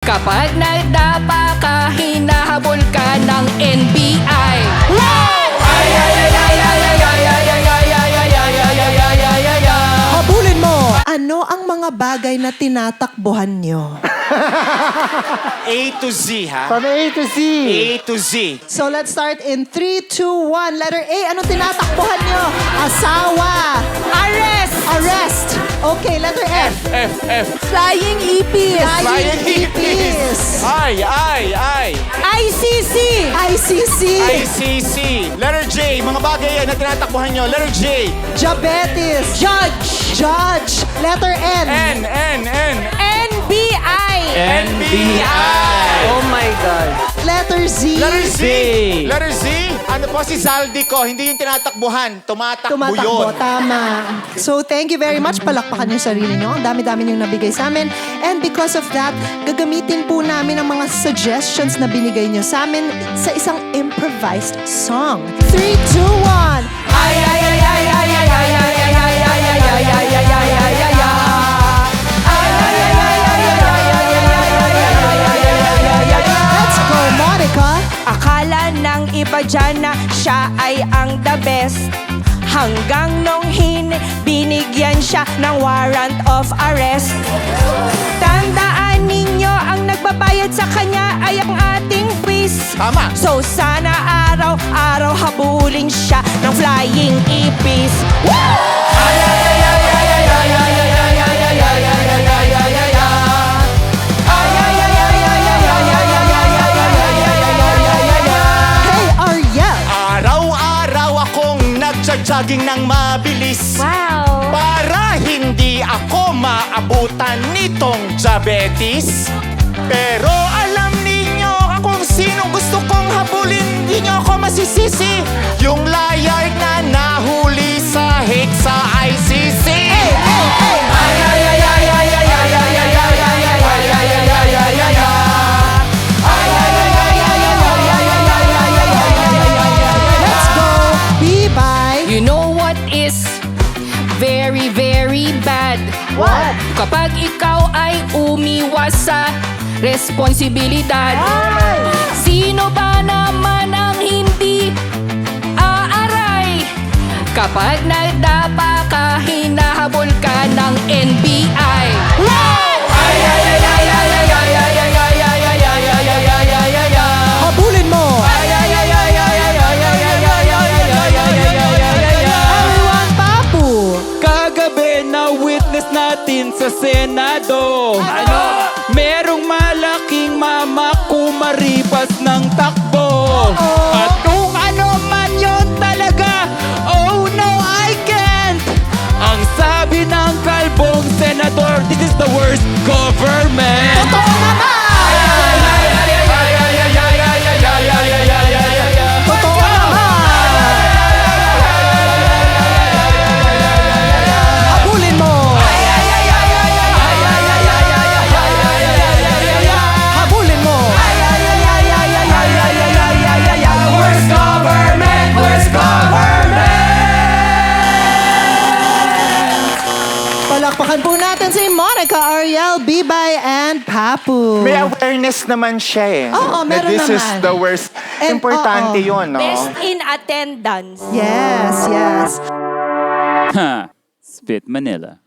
Kapag nagdapa ka, hinahabol ka ng NBI. Habulin mo! Ano ang mga bagay na tinatakbuhan nyo? A to Z, ha? From A to Z. A to Z. So let's start in 3, 2, 1. Letter A, ano tinatakbuhan nyo? Asawa. Arrest! Arrest. Okay, letter F. F. Flying ipis! Flying ipis. I. ICC! ICC. ICC. Letter J. Mga bagay yan na tinatakbuhan nyo. Letter J. Diabetes. Judge. Letter N. N. NBI! NBI. Oh my God. Letter Z. Letter Z. Ano po si Zaldico? Hindi yung tinatakbuhan. Tumatakbo Tumatakbo, yun. tama. So, thank you very much. Palakpakan yung sarili nyo. Ang dami-dami niyong nabigay sa amin. And because of that, gagamitin po namin ang mga suggestions na binigay nyo sa amin sa isang improvised song. 3, 2, 1. Let's go, Monica. Akala ng iba dyan na siya ay ang the best. Hanggang nung binigyan siya ng warrant of arrest. Tandaan ninyo, ang nagbabayad sa kanya ay ang ating quiz. Tama. So sana araw-araw habulin siya ng flying ipis. Hey, Ariel. Araw-araw akong nagja-jogging ng mabilis. Wow! Para hindi ako maabutan nitong diabetes. Pero alam ninyo kung sino gusto kong habulin, hindi nyo ako masisisi. Yung liar na nahuli sa hate sa ICC. Let's go. Bye-bye. You know what is very, very bad? What? Kapag ikaw ay umiwas sa responsibilidad. Sino ba naman ang hindi aaray? Kapag nagdapa ka, hinahabol ka ng NBI. Habulin mo. Everyone, Papu. Kagabi na witness natin sa Senado. Merong malaking mama kumaripas ng takbo. At kung ano man yon talaga, oh no, I can't. Ang sabi ng kalbong senador, this is the worst government. Totoo naman. Totoo naman. Habulin mo. Habulin mo. Worst government! Worst government! Palakpakan po natin si Monica, Ariel, Bibay, and Papu. May awareness naman siya eh. Oo, Na meron this is naman. the worst. And, Importante oo. yun, no? Best in attendance. Yes. Ha, Spit Manila.